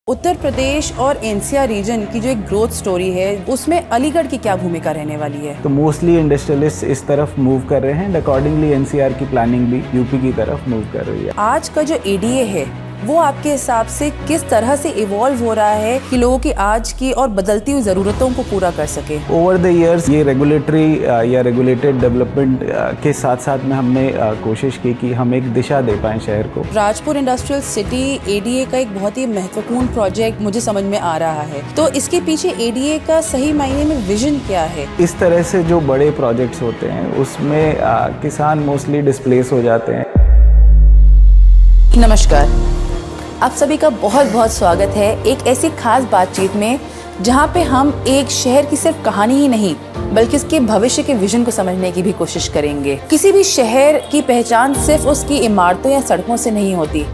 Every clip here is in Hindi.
उत्तर प्रदेश और एनसीआर रीजन की जो एक ग्रोथ स्टोरी है उसमें अलीगढ़ की क्या भूमिका रहने वाली है? तो मोस्टली इंडस्ट्रियलिस्ट इस तरफ मूव कर रहे हैं, अकॉर्डिंगली एनसीआर की प्लानिंग भी यूपी की तरफ मूव कर रही है। आज का जो एडीए है वो आपके हिसाब से किस तरह से इवॉल्व हो रहा है कि लोगों की आज की और बदलती हुई ज़रूरतों को पूरा कर सके? ओवर द ईयर्स ये रेगुलेटरी या रेगुलेटेड डेवलपमेंट के साथ साथ में हमने कोशिश की कि हम एक दिशा दे पाएं शहर को। राजपुर इंडस्ट्रियल सिटी एडीए का एक बहुत ही महत्वपूर्ण प्रोजेक्ट मुझे समझ में आ रहा है, तो इसके पीछे एडीए का सही मायने में विजन क्या है? इस तरह से जो बड़े प्रोजेक्ट्स होते हैं उसमें किसान मोस्टली डिस्प्लेस हो जाते हैं। नमस्कार, आप सभी का बहुत बहुत स्वागत है एक ऐसी खास बातचीत में जहां पे हम एक शहर की सिर्फ कहानी ही नहीं बल्कि उसके भविष्य के विजन को समझने की भी कोशिश करेंगे। किसी भी शहर की पहचान सिर्फ उसकी इमारतों या सड़कों से नहीं होती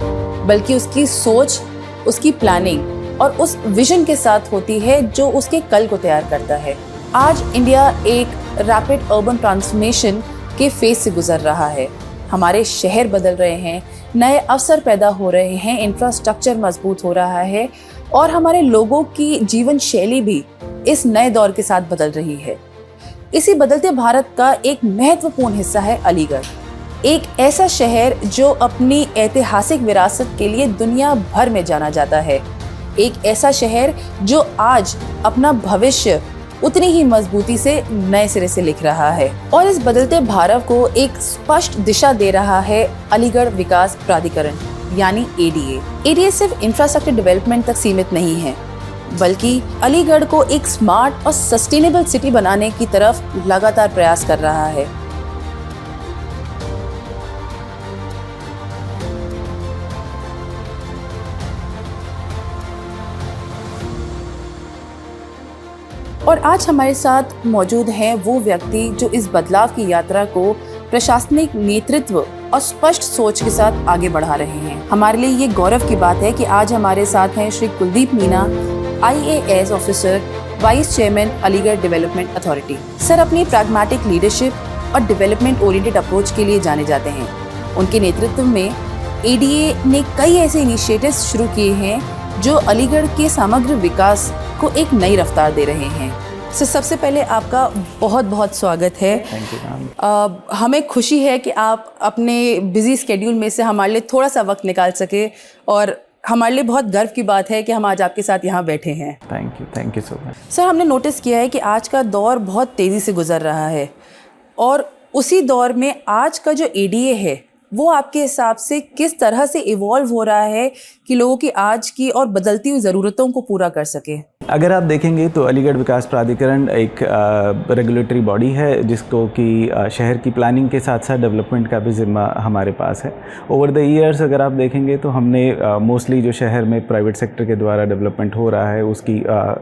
बल्कि उसकी सोच, उसकी प्लानिंग और उस विजन के साथ होती है जो उसके कल को तैयार करता है। आज इंडिया एक रैपिड अर्बन ट्रांसफॉर्मेशन के फेज से गुजर रहा है। हमारे शहर बदल रहे हैं, नए अवसर पैदा हो रहे हैं, इंफ्रास्ट्रक्चर मजबूत हो रहा है और हमारे लोगों की जीवन शैली भी इस नए दौर के साथ बदल रही है। इसी बदलते भारत का एक महत्वपूर्ण हिस्सा है अलीगढ़, एक ऐसा शहर जो अपनी ऐतिहासिक विरासत के लिए दुनिया भर में जाना जाता है, एक ऐसा शहर जो आज अपना भविष्य उतनी ही मजबूती से नए सिरे से लिख रहा है और इस बदलते भारत को एक स्पष्ट दिशा दे रहा है अलीगढ़ विकास प्राधिकरण यानी एडीए। एडीए सिर्फ इंफ्रास्ट्रक्चर डेवलपमेंट तक सीमित नहीं है बल्कि अलीगढ़ को एक स्मार्ट और सस्टेनेबल सिटी बनाने की तरफ लगातार प्रयास कर रहा है। और आज हमारे साथ मौजूद हैं वो व्यक्ति जो इस बदलाव की यात्रा को प्रशासनिक नेतृत्व और स्पष्ट सोच के साथ आगे बढ़ा रहे हैं। हमारे लिए ये गौरव की बात है कि आज हमारे साथ हैं Shri Kuldeep Meena, IAS officer, vice chairman Aligarh development authority. Sir अपनी प्रैग्मेटिक लीडरशिप और डेवलपमेंट ओरिएंटेड अप्रोच के लिए जाने जाते हैं। उनके नेतृत्व में एडीए ने कई ऐसे इनिशिएटिव्स शुरू किए हैं जो अलीगढ़ के समग्र विकास को एक नई रफ्तार दे रहे हैं। सर सबसे पहले आपका बहुत बहुत स्वागत है। Thank you. हमें खुशी है कि आप अपने बिजी स्केड्यूल में से हमारे लिए थोड़ा सा वक्त निकाल सके और हमारे लिए बहुत गर्व की बात है कि हम आज आपके साथ यहाँ बैठे हैं। Thank you so much. Sir हमने नोटिस किया है कि आज का दौर बहुत तेज़ी से गुजर रहा है और उसी दौर में आज का जो एडीए है वो आपके हिसाब से किस तरह से इवॉल्व हो रहा है कि लोगों की आज की और बदलती हुई ज़रूरतों को पूरा कर सके? अगर आप देखेंगे तो अलीगढ़ विकास प्राधिकरण एक रेगुलेटरी बॉडी है जिसको कि शहर की प्लानिंग के साथ साथ डेवलपमेंट का भी जिम्मा हमारे पास है। ओवर द ईयर्स अगर आप देखेंगे तो हमने मोस्टली जो शहर में प्राइवेट सेक्टर के द्वारा डेवलपमेंट हो रहा है उसकी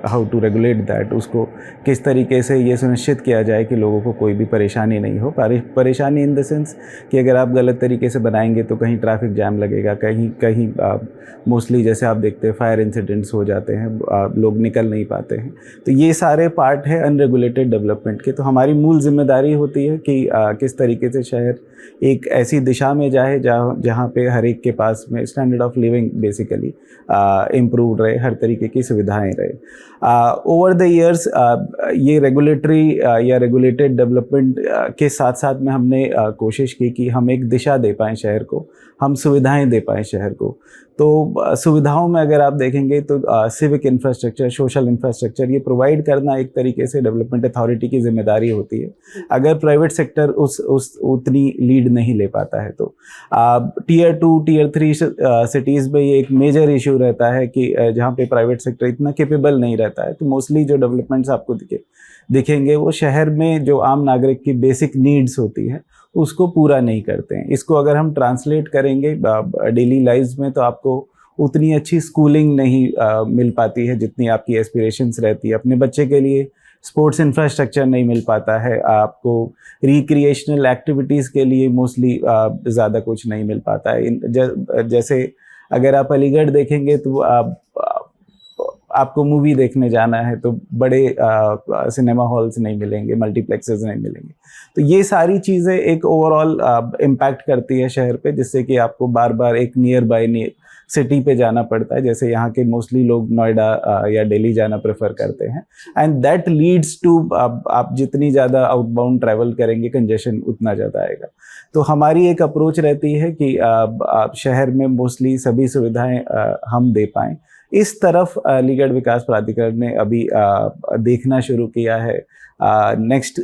हाउ टू रेगुलेट दैट, उसको किस तरीके से ये सुनिश्चित किया जाए कि लोगों को कोई भी परेशानी नहीं हो। परेशानी इन द सेंस कि अगर आप गलत तरीके से बनाएंगे तो कहीं ट्रैफिक जैम लगेगा, कहीं मोस्टली जैसे आप देखते हैं फायर इंसिडेंट्स हो जाते हैं, लोग निकल नहीं पाते हैं। तो ये सारे पार्ट है अनरेगुलेटेड डेवलपमेंट के। तो हमारी मूल जिम्मेदारी होती है कि किस तरीके से शहर एक ऐसी दिशा में जाए जहाँ पे हर एक के पास में standard of living basically improve रहे, हर तरीके की सुविधाएं रहे। ओवर द ईयर्स ये रेगुलेटरी या रेगुलेटेड डेवलपमेंट के साथ साथ में हमने कोशिश की कि हम एक दिशा दे पाएँ शहर को, हम सुविधाएं दे पाएँ शहर को। तो सुविधाओं में अगर आप देखेंगे तो सिविक इंफ्रास्ट्रक्चर, सोशल इंफ्रास्ट्रक्चर ये प्रोवाइड करना एक तरीके से डेवलपमेंट अथॉरिटी की जिम्मेदारी होती है। अगर प्राइवेट सेक्टर उस उतनी लीड नहीं ले पाता है तो टीयर 2, टीयर 3 सिटीज़ में ये एक मेजर इशू रहता है कि जहाँ पे प्राइवेट सेक्टर इतना कैपेबल नहीं रहता है तो मोस्टली जो डेवलपमेंट्स आपको दिखेंगे वो शहर में जो आम नागरिक की बेसिक नीड्स होती है उसको पूरा नहीं करते हैं। इसको अगर हम ट्रांसलेट करेंगे डेली लाइफ में तो आपको उतनी अच्छी स्कूलिंग नहीं मिल पाती है जितनी आपकी एस्पिरेशंस रहती है। अपने बच्चे के लिए स्पोर्ट्स इंफ्रास्ट्रक्चर नहीं मिल पाता है, आपको रिक्रिएशनल एक्टिविटीज़ के लिए मोस्टली ज़्यादा कुछ नहीं मिल पाता है। जैसे अगर आप अलीगढ़ देखेंगे तो आपको मूवी देखने जाना है तो बड़े सिनेमा हॉल्स नहीं मिलेंगे, मल्टीप्लेक्सेस नहीं मिलेंगे। तो ये सारी चीज़ें एक ओवरऑल इम्पैक्ट करती है शहर पे, जिससे कि आपको बार बार एक नियर बाय सिटी पे जाना पड़ता है। जैसे यहाँ के मोस्टली लोग नोएडा या दिल्ली जाना प्रेफर करते हैं, एंड दैट लीड्स टू आप जितनी ज़्यादा आउटबाउंड ट्रैवल करेंगे कंजेशन उतना ज़्यादा आएगा। तो हमारी एक अप्रोच रहती है कि आप शहर में मोस्टली सभी सुविधाएं हम दे पाएँ। इस तरफ अलीगढ़ विकास प्राधिकरण ने अभी देखना शुरू किया है। नेक्स्ट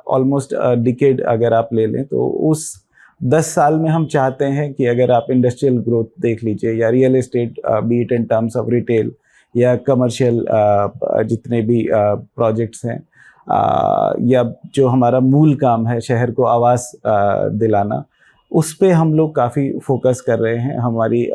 ऑलमोस्ट डिकेड अगर आप ले लें तो उस 10 साल में हम चाहते हैं कि अगर आप इंडस्ट्रियल ग्रोथ देख लीजिए या real estate, B it in terms of retail या कमर्शियल जितने भी प्रोजेक्ट्स हैं, या जो हमारा मूल काम है शहर को आवास दिलाना, उस पे हम लोग काफ़ी फोकस कर रहे हैं। हमारी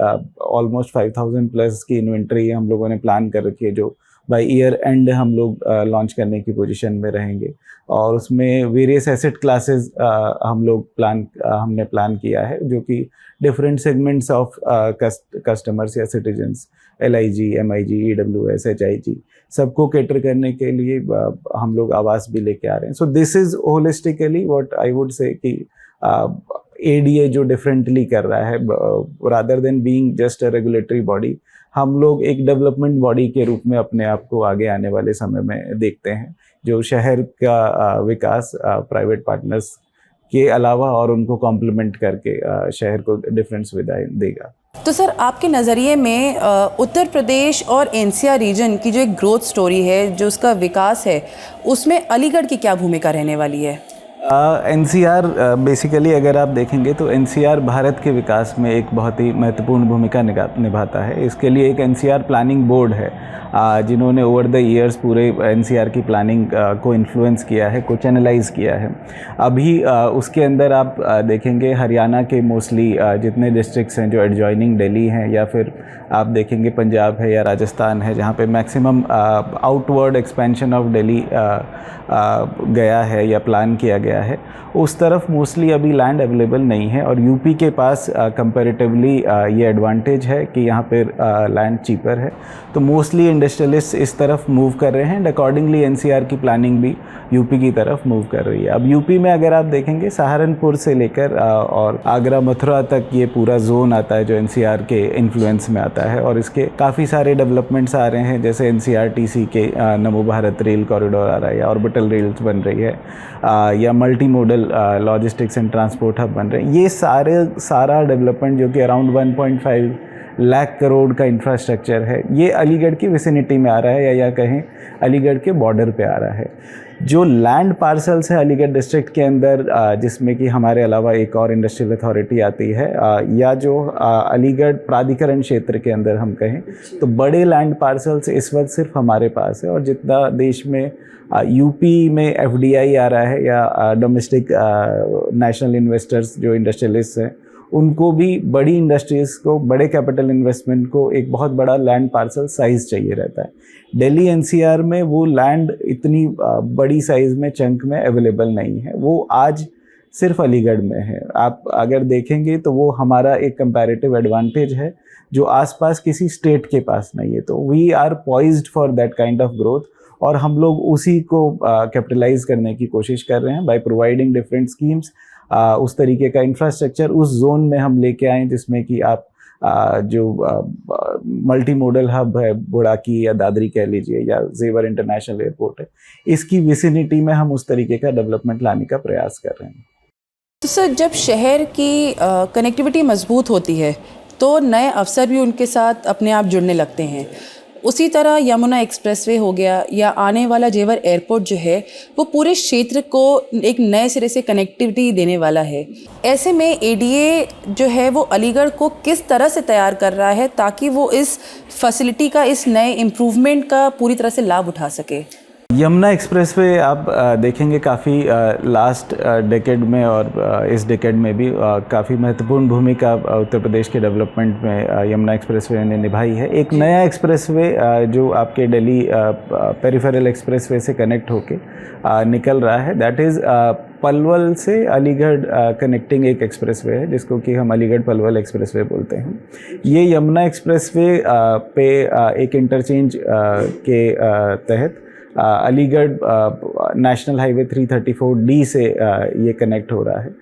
ऑलमोस्ट 5000 प्लस की इन्वेंट्री हम लोगों ने प्लान कर रखी है, जो बाय ईयर एंड हम लोग लॉन्च करने की पोजीशन में रहेंगे। और उसमें वेरियस एसेट क्लासेस हमने प्लान किया है, जो कि डिफरेंट सेगमेंट्स ऑफ कस्टमर्स या citizens, LIG, MIG, EWS, HIG, सबको कैटर करने के लिए हम लोग आवास भी लेके आ रहे हैं। So this is holistically what I would say कि ADA जो डिफरेंटली कर रहा है, rather than being just a regulatory body, हम लोग एक डेवलपमेंट बॉडी के रूप में अपने आप को आगे आने वाले समय में देखते हैं, जो शहर का विकास प्राइवेट पार्टनर्स के अलावा और उनको कॉम्प्लीमेंट करके शहर को डिफरेंट सुविधाएं देगा। तो सर, आपके नज़रिए में उत्तर प्रदेश और NCR रीजन की जो एक ग्रोथ स्टोरी है, जो उसका विकास है, उसमें अलीगढ़ की क्या भूमिका रहने वाली है? NCR बेसिकली अगर आप देखेंगे तो NCR भारत के विकास में एक बहुत ही महत्वपूर्ण भूमिका निभाता है। इसके लिए एक NCR प्लानिंग बोर्ड है, जिन्होंने ओवर द ईयर्स पूरे NCR की प्लानिंग को इन्फ्लुएंस किया है, को चैनलाइज किया है। अभी उसके अंदर आप देखेंगे हरियाणा के मोस्टली जितने डिस्ट्रिक्ट्स हैं जो एडजॉइनिंग दिल्ली हैं, या फिर आप देखेंगे पंजाब है या राजस्थान है, जहाँ पे maximum outward expansion of Delhi गया है या प्लान किया गया है, उस तरफ मोस्टली अभी लैंड अवेलेबल नहीं है। और यूपी के पास कंपैरेटिवली ये एडवांटेज है कि यहाँ पे लैंड चीपर है, तो मोस्टली इंडस्ट्रियलिस्ट इस तरफ मूव कर रहे हैं, एंड अकॉर्डिंगली NCR की प्लानिंग भी यूपी की तरफ मूव कर रही है। अब यूपी में अगर आप देखेंगे सहारनपुर से लेकर और आगरा मथुरा तक ये पूरा जोन आता है जो NCR के इन्फ्लुएंस में आता है, और इसके काफ़ी सारे डेवलपमेंट्स आ रहे हैं, जैसे NCRTC के नमो भारत रेल कॉरिडोर आ रहा है, या ऑर्बिटल रेल्स बन रही है, या multi modal logistics and transport hub बन रहे हैं। ये सारा डेवलपमेंट जो कि अराउंड 1.5 लाख करोड़ का इंफ्रास्ट्रक्चर है, ये अलीगढ़ की विसिनिटी में आ रहा है, या कहें अलीगढ़ के बॉर्डर पे आ रहा है। जो लैंड पार्सल्स है अलीगढ़ डिस्ट्रिक्ट के अंदर, जिसमें कि हमारे अलावा एक और इंडस्ट्रियल अथॉरिटी आती है, या जो अलीगढ़ प्राधिकरण क्षेत्र के अंदर हम कहें, तो बड़े लैंड पार्सल्स इस वक्त सिर्फ हमारे पास है। और जितना देश में यूपी में FDI आ रहा है, या डोमेस्टिक नेशनल इन्वेस्टर्स जो इंडस्ट्रियलिस्ट हैं, उनको भी बड़ी इंडस्ट्रीज़ को, बड़े कैपिटल इन्वेस्टमेंट को एक बहुत बड़ा लैंड पार्सल साइज़ चाहिए रहता है। दिल्ली NCR में वो लैंड इतनी बड़ी साइज़ में, चंक में अवेलेबल नहीं है, वो आज सिर्फ अलीगढ़ में है। आप अगर देखेंगे तो वो हमारा एक कंपैरेटिव एडवांटेज है, जो आसपास किसी स्टेट के पास नहीं है। तो we are poised for that kind of growth, और हम लोग उसी को कैपिटलाइज करने की कोशिश कर रहे हैं बाय प्रोवाइडिंग डिफरेंट स्कीम्स। उस तरीके का इंफ्रास्ट्रक्चर उस जोन में हम लेके आएँ, जिसमें कि आप जो मल्टी मॉडल हब है, बुड़ाकी या दादरी कह लीजिए, या जेवर इंटरनेशनल एयरपोर्ट है, इसकी विसिनिटी में हम उस तरीके का डेवलपमेंट लाने का प्रयास कर रहे हैं। तो सर, जब शहर की कनेक्टिविटी मजबूत होती है तो नए अवसर भी उनके साथ अपने आप जुड़ने लगते हैं। उसी तरह यमुना एक्सप्रेसवे हो गया, या आने वाला जेवर एयरपोर्ट जो है, वो पूरे क्षेत्र को एक नए सिरे से कनेक्टिविटी देने वाला है। ऐसे में ADA जो है वो अलीगढ़ को किस तरह से तैयार कर रहा है ताकि वो इस फैसिलिटी का, इस नए इम्प्रूवमेंट का पूरी तरह से लाभ उठा सके? यमुना एक्सप्रेसवे आप देखेंगे काफ़ी लास्ट डेकेड में और इस डेकेड में भी काफ़ी महत्वपूर्ण भूमिका उत्तर प्रदेश के डेवलपमेंट में यमुना एक्सप्रेसवे ने निभाई है। एक नया एक्सप्रेसवे जो आपके दिल्ली पेरिफेरल एक्सप्रेसवे से कनेक्ट होके निकल रहा है, दैट इज़ पलवल से अलीगढ़ कनेक्टिंग एक एक्सप्रेसवे है जिसको कि हम अलीगढ़ पलवल एक्सप्रेसवे बोलते हैं। ये यमुना एक्सप्रेसवे पे एक इंटरचेंज के तहत अलीगढ़ नेशनल हाईवे 334D से ये कनेक्ट हो रहा है।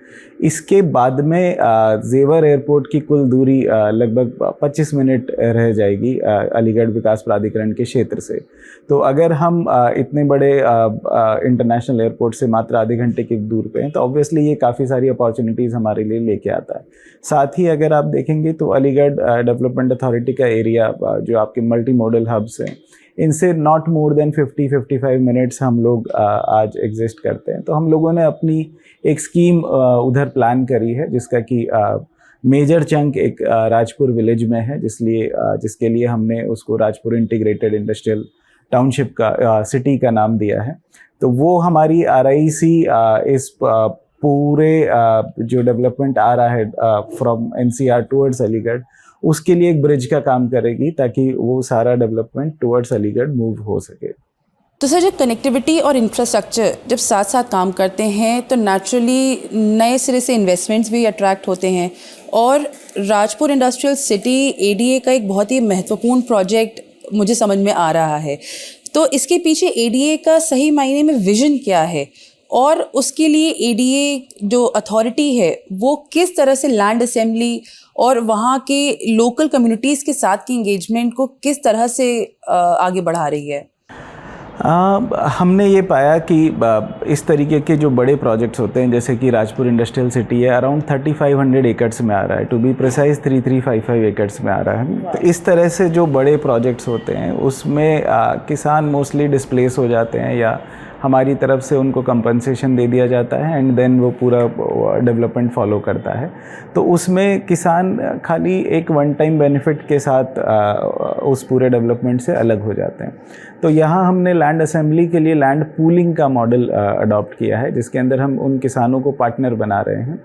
इसके बाद में जेवर एयरपोर्ट की कुल दूरी लगभग 25 मिनट रह जाएगी अलीगढ़ विकास प्राधिकरण के क्षेत्र से। तो अगर हम इतने बड़े इंटरनेशनल एयरपोर्ट से मात्र आधे घंटे की दूर पे हैं तो ऑब्वियसली ये काफ़ी सारी अपॉर्चुनिटीज़ हमारे लिए लेके आता है। साथ ही अगर आप देखेंगे तो अलीगढ़ डेवलपमेंट अथॉरिटी का एरिया जो आपके मल्टी मॉडल हब्स हैं, इनसे नॉट मोर देन 50-55 मिनट्स हम लोग आज एग्जिस्ट करते हैं। तो हम लोगों ने अपनी एक स्कीम उधर प्लान करी है जिसका कि मेजर चंक एक राजपुर विलेज में है, जिसके लिए हमने उसको राजपुर इंटीग्रेटेड इंडस्ट्रियल टाउनशिप का सिटी का नाम दिया है। तो वो हमारी RIC इस पूरे जो डेवलपमेंट आ रहा है फ्रॉम NCR टुवर्ड्स अलीगढ़, उसके लिए एक ब्रिज का काम करेगी ताकि वो सारा डेवलपमेंट टुवर्ड्स अलीगढ़ मूव हो सके। तो सर, जब कनेक्टिविटी और इंफ्रास्ट्रक्चर जब साथ साथ काम करते हैं तो नेचुरली नए सिरे से इन्वेस्टमेंट्स भी अट्रैक्ट होते हैं, और राजपुर इंडस्ट्रियल सिटी ADA का एक बहुत ही महत्वपूर्ण प्रोजेक्ट मुझे समझ में आ रहा है। तो इसके पीछे ADA का सही मायने में विजन क्या है, और उसके लिए ADA जो अथॉरिटी है वो किस तरह से लैंड असेंबली और वहाँ के लोकल कम्युनिटीज़ के साथ की इंगेजमेंट को किस तरह से आगे बढ़ा रही है? हमने ये पाया कि इस तरीके के जो बड़े प्रोजेक्ट्स होते हैं, जैसे कि राजपुर इंडस्ट्रियल सिटी है, अराउंड 3500 एकड़्स में आ रहा है, टू बी प्रिसाइज 3355 एकड़्स में आ रहा है। तो इस तरह से जो बड़े प्रोजेक्ट्स होते हैं उसमें किसान मोस्टली डिस्प्लेस हो जाते हैं या हमारी तरफ से उनको कंपनसेशन दे दिया जाता है एंड देन वो पूरा डेवलपमेंट फॉलो करता है। तो उसमें किसान खाली एक वन टाइम बेनिफिट के साथ उस पूरे डेवलपमेंट से अलग हो जाते हैं। तो यहाँ हमने लैंड असेंबली के लिए लैंड पूलिंग का मॉडल अडॉप्ट किया है, जिसके अंदर हम उन किसानों को पार्टनर बना रहे हैं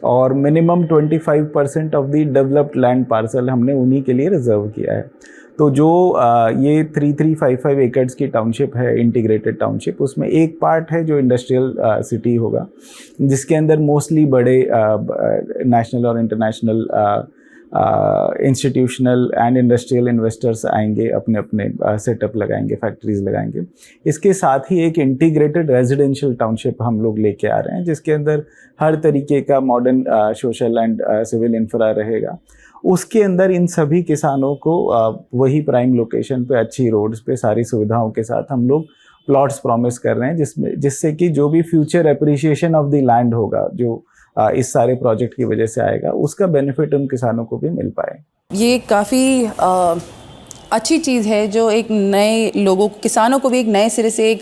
और minimum 25% of the developed land parcel हमने उन्हीं के लिए रिजर्व किया है। तो जो ये 3355 एकड़्स की टाउनशिप है, इंटीग्रेटेड टाउनशिप, उसमें एक पार्ट है जो इंडस्ट्रियल सिटी होगा, जिसके अंदर मोस्टली बड़े नेशनल और international institutional and industrial investors आएंगे, अपने अपने सेटअप लगाएंगे, फैक्ट्रीज लगाएंगे। इसके साथ ही एक इंटीग्रेटेड रेजिडेंशियल टाउनशिप हम लोग लेके आ रहे हैं, जिसके अंदर हर तरीके का modern social and civil infra रहेगा। उसके अंदर इन सभी किसानों को वही प्राइम लोकेशन पे, अच्छी रोड्स पे, सारी सुविधाओं के साथ हम लोग प्लॉट्स प्रॉमिस कर रहे हैं, जिससे कि जो भी future appreciation of the land होगा, जो इस सारे प्रोजेक्ट की वजह से आएगा, उसका बेनिफिट उन किसानों को भी मिल पाए। ये काफ़ी अच्छी चीज़ है जो एक नए लोगों, किसानों को भी एक नए सिरे से एक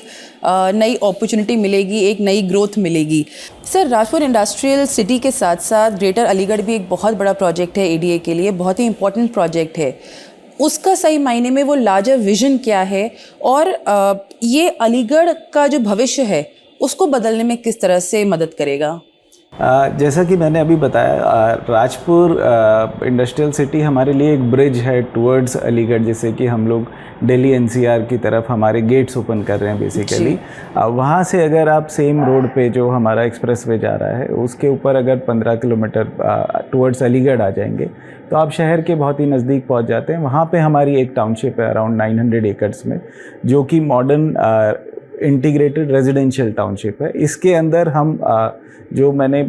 नई अपॉर्चुनिटी मिलेगी, एक नई ग्रोथ मिलेगी। सर, राजपुर इंडस्ट्रियल सिटी के साथ साथ ग्रेटर अलीगढ़ भी एक बहुत बड़ा प्रोजेक्ट है ADA के लिए, बहुत ही इंपॉर्टेंट प्रोजेक्ट है। उसका सही मायने में वो लार्जर विजन क्या है, और ये अलीगढ़ का जो भविष्य है उसको बदलने में किस तरह से मदद करेगा? जैसा कि मैंने अभी बताया, राजपुर इंडस्ट्रियल सिटी हमारे लिए एक ब्रिज है टुवर्ड्स अलीगढ़, जैसे कि हम लोग दिल्ली NCR की तरफ हमारे गेट्स ओपन कर रहे हैं बेसिकली। वहाँ से अगर आप सेम रोड पे जो हमारा एक्सप्रेसवे जा रहा है, उसके ऊपर अगर 15 किलोमीटर टुवर्ड्स अलीगढ़ आ जाएंगे तो आप शहर के बहुत ही नज़दीक पहुँच जाते हैं। वहाँ पे हमारी एक टाउनशिप है अराउंड 900 एकड़्स में, जो कि मॉडर्न इंटीग्रेटेड रेजिडेंशियल टाउनशिप है। इसके अंदर हम जो मैंने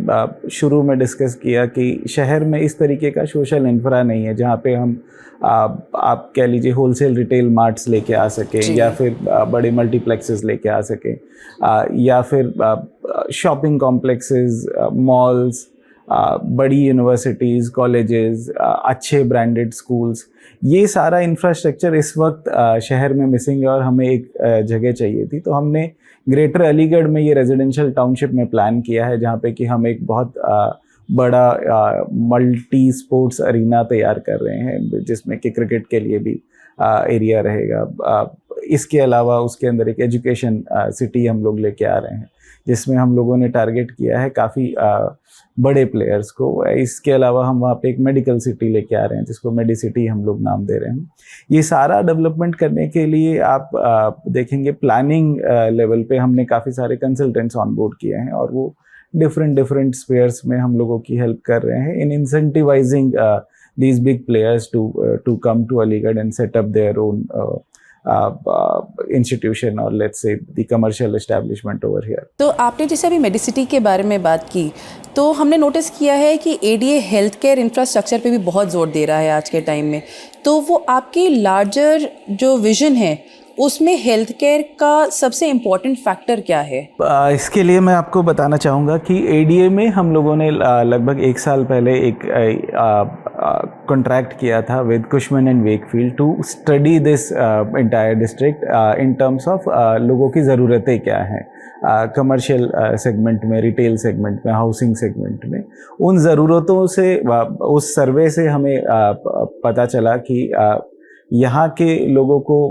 शुरू में डिस्कस किया कि शहर में इस तरीके का सोशल इंफ्रा नहीं है जहाँ पे हम आप कह लीजिए होलसेल रिटेल मार्ट्स लेके आ सके, या फिर बड़े मल्टीप्लेक्सेस लेके आ सके, या फिर शॉपिंग कॉम्प्लेक्सेस, मॉल्स, बड़ी यूनिवर्सिटीज़, कॉलेजेस, अच्छे ब्रांडेड स्कूल्स, ये सारा इंफ्रास्ट्रक्चर इस वक्त शहर में मिसिंग है और हमें एक जगह चाहिए थी। तो हमने ग्रेटर अलीगढ़ में ये रेजिडेंशियल टाउनशिप में प्लान किया है, जहाँ पे कि हम एक बहुत बड़ा मल्टी स्पोर्ट्स अरीना तैयार कर रहे हैं, जिसमें कि क्रिकेट के लिए भी एरिया रहेगा। इसके अलावा उसके अंदर एक एजुकेशन सिटी हम लोग लेके आ रहे हैं, जिसमें हम लोगों ने टारगेट किया है काफ़ी बड़े प्लेयर्स को। इसके अलावा हम वहाँ पे एक मेडिकल सिटी लेके आ रहे हैं, जिसको मेडी सिटी हम लोग नाम दे रहे हैं। ये सारा डेवलपमेंट करने के लिए आप देखेंगे प्लानिंग लेवल पे हमने काफ़ी सारे कंसल्टेंट्स ऑन बोर्ड किए हैं, और वो डिफरेंट डिफरेंट स्पेयर्स में हम लोगों की हेल्प कर रहे हैं इन incentivising these big players to come to Aligarh and set up their own institution or let's say the commercial establishment over here. तो आपने जैसे अभी मेडिसिटी के बारे में बात की, तो हमने नोटिस किया है कि एडीए हेल्थ केयर इंफ्रास्ट्रक्चर पे भी बहुत जोर दे रहा है आज के टाइम में। तो वो आपकी लार्जर जो विजन है उसमें हेल्थ केयर का सबसे इम्पोर्टेंट फैक्टर क्या है? इसके लिए मैं आपको बताना चाहूँगा कि एडीए में हम लोगों ने लगभग 1 साल पहले एक कॉन्ट्रैक्ट किया था with Cushman and Wakefield to study this entire district in terms of लोगों की ज़रूरतें क्या हैं कमर्शियल सेगमेंट में, रिटेल सेगमेंट में, हाउसिंग सेगमेंट में। उन ज़रूरतों से उस सर्वे से हमें पता चला कि यहाँ के लोगों को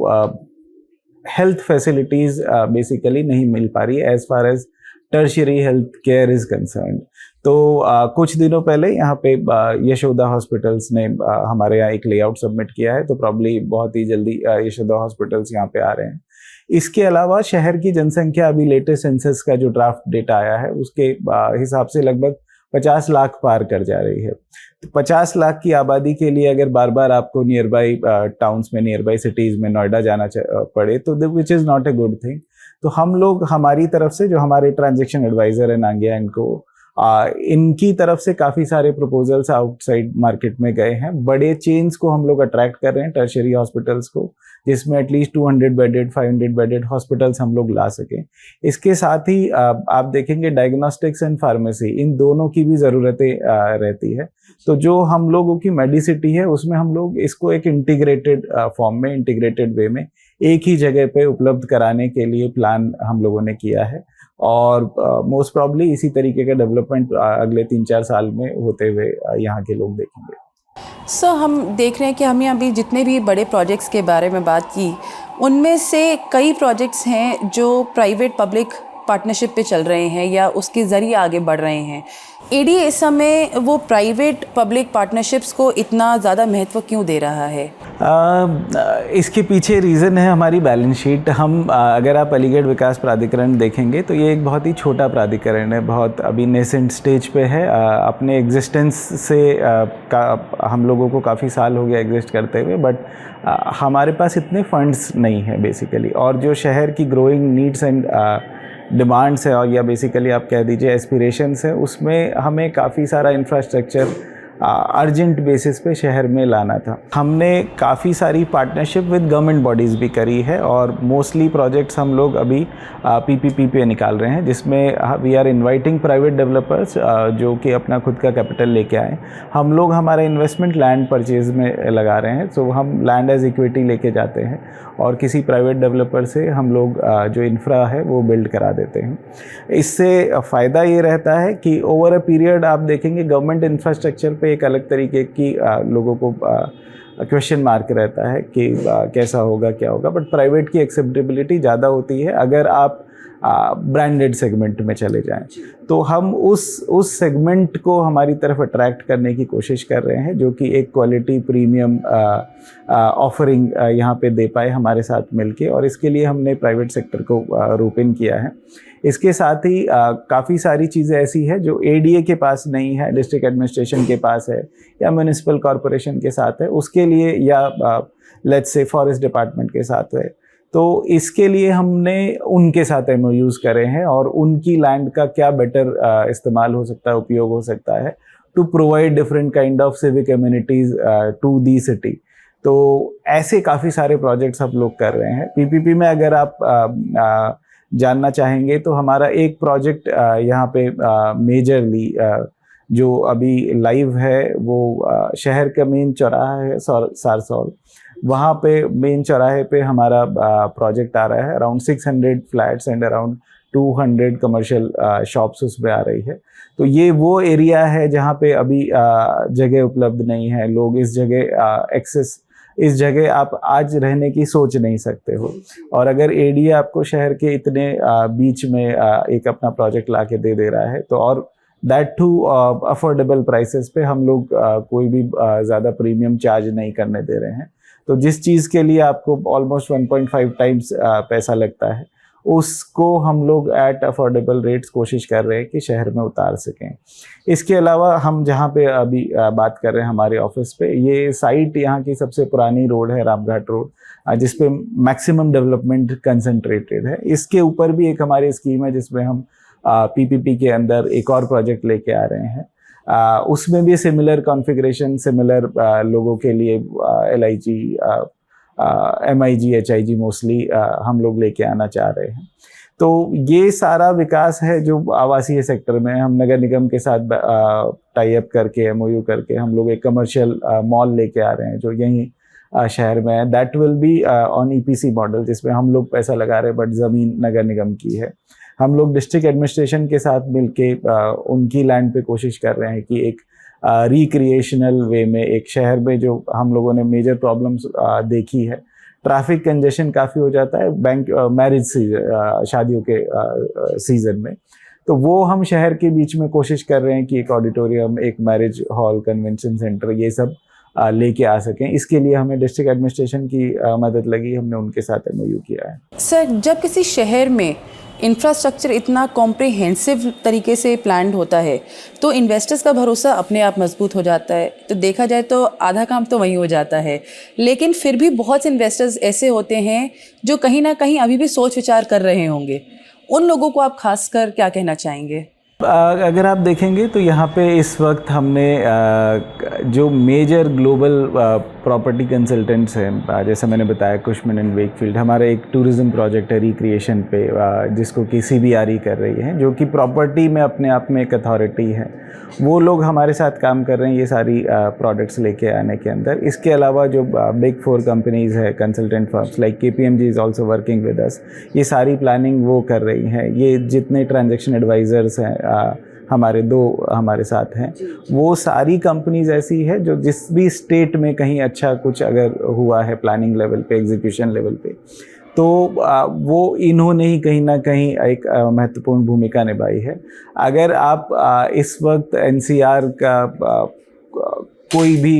हेल्थ फैसिलिटीज़ बेसिकली नहीं मिल पा रही as far as tertiary health care is concern. तो कुछ दिनों पहले यहाँ पे यशोदा हॉस्पिटल्स ने हमारे यहाँ एक लेआउट सबमिट किया है, तो प्रॉब्ली बहुत ही जल्दी यशोदा हॉस्पिटल्स यहाँ पे आ रहे हैं। इसके अलावा शहर की जनसंख्या अभी लेटेस्ट सेंसस का जो ड्राफ्ट डेटा आया है उसके हिसाब से लगभग 50 लाख पार कर जा रही है। तो 50 लाख की आबादी के लिए अगर बार बार आपको नियर बाई टाउन्स में, नियर बाई सिटीज़ में नोएडा जाना पड़े तो which is not a good thing. तो हम लोग हमारी तरफ से जो हमारे ट्रांजैक्शन एडवाइज़र है नांगिया इनको इनकी तरफ से काफ़ी सारे प्रपोजल्स आउटसाइड मार्केट में गए हैं। बड़े चेन्स को हम लोग अट्रैक्ट कर रहे हैं, टर्शियरी हॉस्पिटल्स को, जिसमें एटलीस्ट 200 बेडेड 500 बेडेड हॉस्पिटल्स हम लोग ला सकें। इसके साथ ही आप देखेंगे डायग्नोस्टिक्स एंड फार्मेसी, इन दोनों की भी ज़रूरतें रहती है। तो जो हम लोगों की मेडिसिटी है उसमें हम लोग इसको एक इंटीग्रेटेड फॉर्म में, इंटीग्रेटेड वे में एक ही जगह पे उपलब्ध कराने के लिए प्लान हम लोगों ने किया है और मोस्ट प्रॉब्ली इसी तरीके का डेवलपमेंट अगले 3-4 साल में होते हुए यहाँ के लोग देखेंगे। सर, हम देख रहे हैं कि हमने अभी जितने भी बड़े प्रोजेक्ट्स के बारे में बात की उनमें से कई प्रोजेक्ट्स हैं जो प्राइवेट पब्लिक पार्टनरशिप पे चल रहे हैं या उसके ज़रिए आगे बढ़ रहे हैं। एडीए इस समय वो प्राइवेट पब्लिक पार्टनरशिप्स को इतना ज़्यादा महत्व क्यों दे रहा है? इसके पीछे रीज़न है हमारी बैलेंस शीट। हम अगर आप अलीगढ़ विकास प्राधिकरण देखेंगे तो ये एक बहुत ही छोटा प्राधिकरण है, बहुत अभी नेसेंट स्टेज पे है। अपने एग्जिस्टेंस से हम लोगों को काफ़ी साल हो गया एग्जिस्ट करते हुए, बट हमारे पास इतने फंड्स नहीं है बेसिकली। और जो शहर की ग्रोइंग नीड्स एंड डिमांड्स है और या बेसिकली आप कह दीजिए एस्पिरेशंस है, उसमें हमें काफ़ी सारा इंफ्रास्ट्रक्चर अर्जेंट बेसिस पे शहर में लाना था। हमने काफ़ी सारी पार्टनरशिप विद गवर्नमेंट बॉडीज़ भी करी है और मोस्टली प्रोजेक्ट्स हम लोग अभी पीपीपी पे निकाल रहे हैं, जिसमें we are inviting private developers जो कि अपना खुद का कैपिटल लेके आएँ। हम लोग हमारा इन्वेस्टमेंट लैंड परचेज में लगा रहे हैं, तो हम लैंड एज इक्विटी लेके जाते हैं और किसी प्राइवेट डेवलपर से हम लोग जो इंफ्रा है वो बिल्ड करा देते हैं। इससे फ़ायदा ये रहता है कि ओवर अ पीरियड आप देखेंगे गवर्नमेंट इंफ्रास्ट्रक्चर पे एक अलग तरीके की लोगों को क्वेश्चन मार्क रहता है कि कैसा होगा, क्या होगा, बट प्राइवेट की एक्सेप्टेबिलिटी ज़्यादा होती है अगर आप ब्रांडेड सेगमेंट में चले जाएं। तो हम उस सेगमेंट को हमारी तरफ अट्रैक्ट करने की कोशिश कर रहे हैं, जो कि एक क्वालिटी प्रीमियम ऑफरिंग यहाँ पे दे पाए हमारे साथ मिलके, और इसके लिए हमने प्राइवेट सेक्टर को रोप इन किया है। इसके साथ ही काफ़ी सारी चीज़ें ऐसी है जो एडीए के पास नहीं है, डिस्ट्रिक्ट एडमिनिस्ट्रेशन के पास है या म्यूनिसिपल कॉरपोरेशन के साथ है, उसके लिए या लेट्स से फॉरेस्ट डिपार्टमेंट के साथ है। तो इसके लिए हमने उनके साथ एमओयूज़ करे हैं और उनकी लैंड का क्या बेटर इस्तेमाल हो सकता है, उपयोग हो सकता है to provide different kind of civic communities to the city. तो ऐसे काफ़ी सारे प्रोजेक्ट्स हम लोग कर रहे हैं। पीपीपी में अगर आप जानना चाहेंगे तो हमारा एक प्रोजेक्ट यहाँ पे मेजरली जो अभी लाइव है वो शहर का मेन चौराहा है सारसौल, वहाँ पे मेन चौराहे पे हमारा प्रोजेक्ट आ रहा है। Around 600 flats and around 200 commercial shops उसमें आ रही है। तो ये वो एरिया है जहाँ पे अभी जगह उपलब्ध नहीं है। लोग इस जगह आप आज रहने की सोच नहीं सकते हो, और अगर एडीए आपको शहर के इतने बीच में एक अपना प्रोजेक्ट ला के दे रहा है तो, और दैट टू अफोर्डेबल प्राइसेस पे, हम लोग कोई भी ज़्यादा प्रीमियम चार्ज नहीं करने दे रहे हैं। तो जिस चीज़ के लिए आपको ऑलमोस्ट 1.5 टाइम्स पैसा लगता है, उसको हम लोग एट अफोर्डेबल रेट्स कोशिश कर रहे हैं कि शहर में उतार सकें। इसके अलावा हम जहाँ पे अभी बात कर रहे हैं हमारे ऑफिस पे, ये साइट यहाँ की सबसे पुरानी रोड है, रामघाट रोड, जिस पे मैक्सिमम डेवलपमेंट कंसंट्रेटेड है। इसके ऊपर भी एक हमारी स्कीम है जिसमें हम पीपीपी के अंदर एक और प्रोजेक्ट लेके आ रहे हैं। उसमें भी सिमिलर कॉन्फ़िगरेशन, सिमिलर लोगों के लिए LIG, MIG, HIG मोस्टली हम लोग लेके आना चाह रहे हैं। तो ये सारा विकास है जो आवासीय सेक्टर में हम नगर निगम के साथ टाई अप करके, MOU करके हम लोग एक कमर्शियल मॉल लेके आ रहे हैं जो यहीं शहर में है। That will be on EPC model, जिसमें हम लोग पैसा लगा रहे हैं बट ज़मीन नगर निगम की है। हम लोग डिस्ट्रिक्ट एडमिनिस्ट्रेशन के साथ मिलके उनकी लैंड पे कोशिश कर रहे हैं कि एक रिक्रिएशनल वे में एक शहर में जो हम लोगों ने मेजर प्रॉब्लम्स देखी है, ट्रैफिक कंजेशन काफ़ी हो जाता है मैरिज शादियों के सीज़न में, तो वो हम शहर के बीच में कोशिश कर रहे हैं कि एक ऑडिटोरियम, एक मैरिज हॉल, कन्वेंशन सेंटर, ये सब लेके आ सकें। इसके लिए हमें डिस्ट्रिक्ट एडमिनिस्ट्रेशन की मदद लगी, हमने उनके साथ MOU किया है। सर, जब किसी शहर में इंफ्रास्ट्रक्चर इतना कॉम्प्रिहेंसिव तरीके से प्लान्ड होता है तो इन्वेस्टर्स का भरोसा अपने आप मजबूत हो जाता है। तो देखा जाए तो आधा काम तो वहीं हो जाता है, लेकिन फिर भी बहुत से इन्वेस्टर्स ऐसे होते हैं जो कहीं ना कहीं अभी भी सोच विचार कर रहे होंगे। उन लोगों को आप खासकर क्या कहना चाहेंगे? अगर आप देखेंगे तो यहाँ पे इस वक्त हमने जो मेजर ग्लोबल प्रॉपर्टी कंसल्टेंट्स हैं, जैसे मैंने बताया कुशमन एंड वेकफील्ड, हमारा एक टूरिज्म प्रोजेक्ट है रिक्रिएशन पे, जिसको कि CBRE कर रही है, जो कि प्रॉपर्टी में अपने आप में एक अथॉरिटी है। वो लोग हमारे साथ काम कर रहे हैं ये सारी प्रोडक्ट्स लेके आने के अंदर। इसके अलावा जो बिग 4 कंपनीज़ है, consultant firms like KPMG is also working with us, ये सारी प्लानिंग वो कर रही हैं। ये जितने ट्रांजैक्शन एडवाइज़र्स हैं हमारे 2 हमारे साथ हैं, वो सारी कंपनीज ऐसी है जो जिस भी स्टेट में कहीं अच्छा कुछ अगर हुआ है प्लानिंग लेवल पे, एग्जीक्यूशन लेवल पे, तो वो इन्होंने ही कहीं ना कहीं एक महत्वपूर्ण भूमिका निभाई है। अगर आप इस वक्त NCR का कोई भी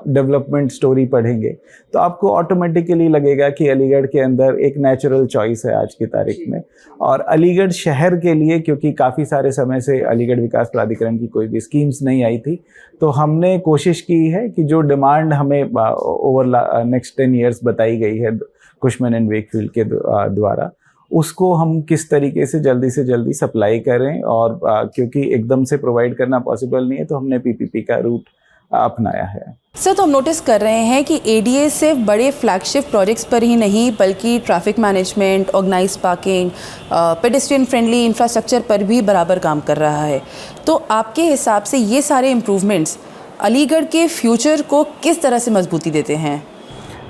डेवलपमेंट स्टोरी पढ़ेंगे तो आपको ऑटोमेटिकली लगेगा कि अलीगढ़ के अंदर एक नेचुरल चॉइस है आज की तारीख में। और अलीगढ़ शहर के लिए, क्योंकि काफ़ी सारे समय से अलीगढ़ विकास प्राधिकरण की कोई भी स्कीम्स नहीं आई थी, तो हमने कोशिश की है कि जो डिमांड हमें ओवर नेक्स्ट 10 ईयर्स बताई गई है कुशमन एंड वेकफील्ड के द्वारा, उसको हम किस तरीके से जल्दी सप्लाई करें। और क्योंकि एकदम से प्रोवाइड करना पॉसिबल नहीं है, तो हमने PPP का रूट अपनाया है। सर, तो हम नोटिस कर रहे हैं कि ADA सिर्फ बड़े फ्लैगशिप प्रोजेक्ट्स पर ही नहीं बल्कि traffic management, organise parking, pedestrian friendly infrastructure पर भी बराबर काम कर रहा है। तो आपके हिसाब से ये सारे इम्प्रूवमेंट्स अलीगढ़ के फ्यूचर को किस तरह से मजबूती देते हैं?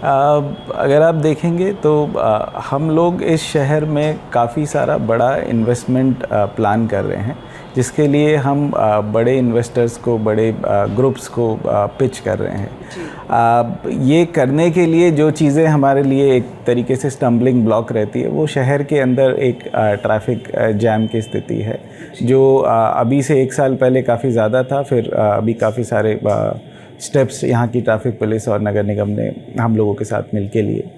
अगर आप देखेंगे तो हम लोग इस शहर में काफ़ी सारा बड़ा इन्वेस्टमेंट प्लान कर रहे हैं, जिसके लिए हम बड़े इन्वेस्टर्स को, बड़े ग्रुप्स को पिच कर रहे हैं। ये करने के लिए जो चीज़ें हमारे लिए एक तरीके से स्टम्बलिंग ब्लॉक रहती है, वो शहर के अंदर एक ट्रैफिक जैम की स्थिति है, जो अभी से 1 साल पहले काफ़ी ज़्यादा था। फिर अभी काफ़ी सारे स्टेप्स यहाँ की ट्रैफिक पुलिस और नगर निगम ने हम लोगों के साथ मिल के लिए।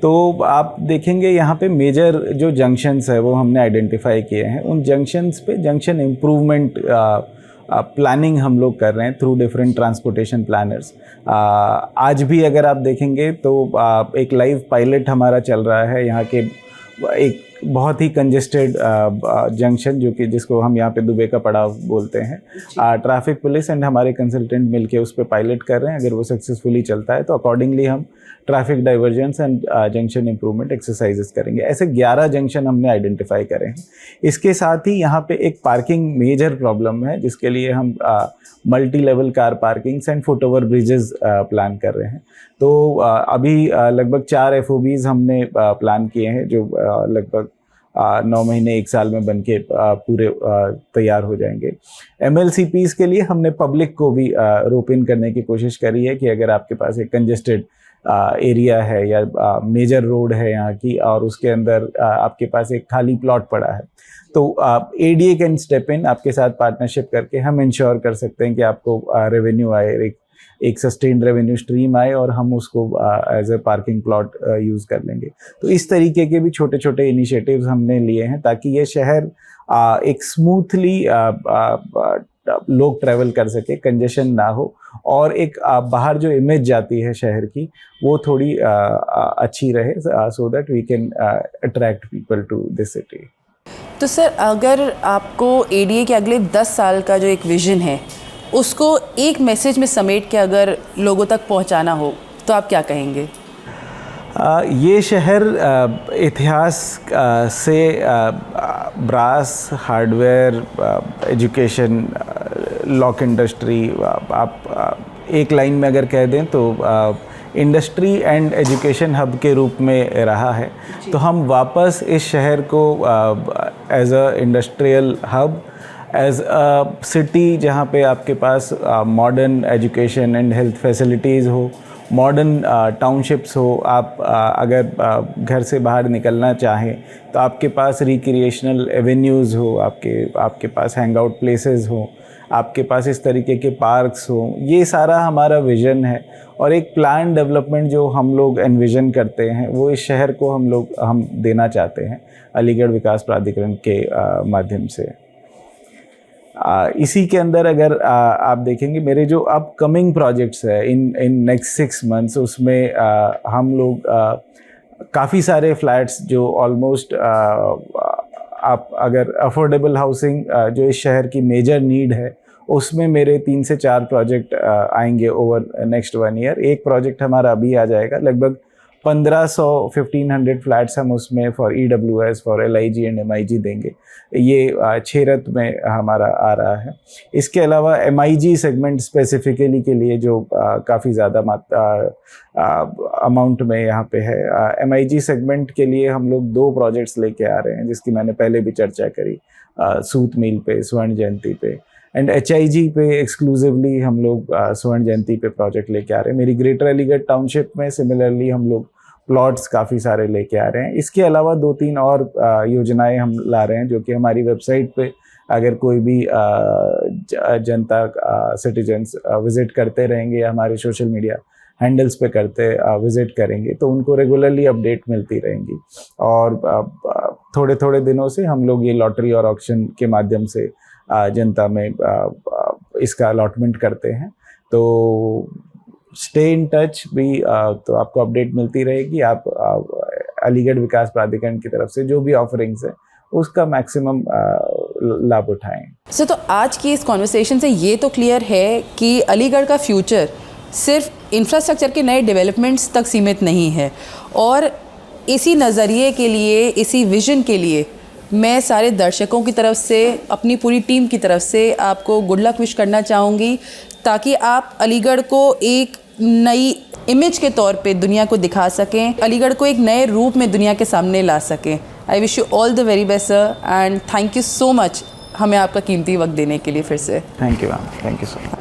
तो आप देखेंगे यहाँ पे मेजर जो जंक्शंस है वो हमने आइडेंटिफाई किए हैं। उन जंक्शंस पे जंक्शन इम्प्रूवमेंट प्लानिंग हम लोग कर रहे हैं थ्रू डिफरेंट ट्रांसपोर्टेशन प्लानर्स। आज भी अगर आप देखेंगे तो एक लाइव पायलट हमारा चल रहा है यहाँ के एक बहुत ही कंजेस्टेड जंक्शन, जो कि जिसको हम यहाँ पे दुबे का पड़ाव बोलते हैं। ट्रैफिक पुलिस एंड हमारे कंसल्टेंट मिलके उस पर पायलट कर रहे हैं। अगर वो सक्सेसफुली चलता है तो अकॉर्डिंगली हम traffic divergence and junction improvement exercises करेंगे। ऐसे 11 जंक्शन हमने आइडेंटिफाई करे हैं। इसके साथ ही यहाँ पे एक पार्किंग मेजर प्रॉब्लम है, जिसके लिए हम multi level car parkings and foot over bridges plan कर रहे हैं। तो अभी लगभग 4 FOBs हमने प्लान किए हैं, जो लगभग 9 महीने 1 साल में बनके पूरे तैयार हो जाएंगे। MLCPs के लिए हमने पब्लिक को भी रोप इन करने की कोशिश करी है कि अगर आपके पास एक कंजेस्टेड एरिया है या मेजर रोड है यहाँ की, और उसके अंदर आपके पास एक खाली प्लॉट पड़ा है, तो ADA कैन स्टेप इन, आपके साथ पार्टनरशिप करके हम इंश्योर कर सकते हैं कि आपको रेवेन्यू आए, एक एक सस्टेन्ड रेवेन्यू स्ट्रीम आए और हम उसको as a parking plot use कर लेंगे। तो इस तरीके के भी छोटे छोटे इनिशिएटिव्स हमने लिए हैं ताकि ये शहर एक स्मूथली लोग ट्रैवल कर सके, कंजेशन ना हो, और एक बाहर जो इमेज जाती है शहर की वो थोड़ी अच्छी रहे, so that we can attract people to this city. तो सर, अगर आपको एडीए के अगले 10 साल का जो एक विज़न है उसको एक मैसेज में समेट के अगर लोगों तक पहुंचाना हो तो आप क्या कहेंगे? ये शहर इतिहास से brass, hardware, education, lock industry, आप एक लाइन में अगर कह दें तो इंडस्ट्री एंड एजुकेशन हब के रूप में रहा है। तो हम वापस इस शहर को as a industrial hub, as a city जहाँ पे आपके पास modern education and health facilities हो, मॉडर्न टाउनशिप्स हो, आप अगर घर से बाहर निकलना चाहें तो आपके पास रिक्रिएशनल एवेन्यूज़ हो, आपके पास हैंग आउट प्लेसेस हो, आपके पास इस तरीके के पार्क्स हो। ये सारा हमारा विज़न है और एक प्लान डेवलपमेंट जो हम लोग एनविज़न करते हैं वो इस शहर को हम देना चाहते हैं अलीगढ़ विकास प्राधिकरण के माध्यम से। इसी के अंदर अगर आप देखेंगे मेरे जो अपकमिंग प्रोजेक्ट्स है इन नेक्स्ट 6 मंथ्स, उसमें हम लोग काफ़ी सारे फ्लैट्स जो ऑलमोस्ट आप अगर अफोर्डेबल हाउसिंग जो इस शहर की मेजर नीड है उसमें मेरे 3 से 4 प्रोजेक्ट आएंगे ओवर नेक्स्ट 1 ईयर। एक प्रोजेक्ट हमारा अभी आ जाएगा, लगभग 1500 फ्लैट्स हम उसमें for EWS, for LIG and MIG देंगे। ये छेरत में हमारा आ रहा है। इसके अलावा MIG सेगमेंट स्पेसिफिकली के लिए जो काफ़ी ज़्यादा अमाउंट में यहाँ पे है, MIG सेगमेंट के लिए हम लोग 2 प्रोजेक्ट्स लेके आ रहे हैं जिसकी मैंने पहले भी चर्चा करी, सूत मील पे, स्वर्ण जयंती पे, एंड HIG पे एक्सक्लूसिवली हम लोग स्वर्ण जयंती पे प्रोजेक्ट लेके आ रहे हैं। मेरी ग्रेटर अलीगढ़ टाउनशिप में सिमिलरली हम लोग प्लॉट्स काफ़ी सारे लेके आ रहे हैं। इसके अलावा 2-3 और योजनाएं हम ला रहे हैं जो कि हमारी वेबसाइट पे अगर कोई भी जनता सिटीजन्स विज़िट करते रहेंगे या हमारे सोशल मीडिया हैंडल्स पे विज़िट करेंगे तो उनको रेगुलरली अपडेट मिलती रहेंगी। और थोड़े थोड़े दिनों से हम लोग ये लॉटरी और ऑक्शन के माध्यम से जनता में इसका अलॉटमेंट करते हैं। तो स्टे इन टच भी, तो आपको अपडेट मिलती रहेगी। आप अलीगढ़ विकास प्राधिकरण की तरफ से जो भी ऑफरिंग्स है उसका मैक्सिमम लाभ उठाएं। सर, तो आज की इस कॉन्वर्सेशन से ये तो क्लियर है कि अलीगढ़ का फ्यूचर सिर्फ इंफ्रास्ट्रक्चर के नए डेवलपमेंट्स तक सीमित नहीं है, और इसी नज़रिए के लिए, इसी विज़न के लिए मैं सारे दर्शकों की तरफ से, अपनी पूरी टीम की तरफ से आपको गुड लक विश करना चाहूँगी ताकि आप अलीगढ़ को एक नई इमेज के तौर पे दुनिया को दिखा सकें, अलीगढ़ को एक नए रूप में दुनिया के सामने ला सकें। I wish you all the very best sir, and thank you so much हमें आपका कीमती वक्त देने के लिए फिर से। Thank you ma'am, thank you so much.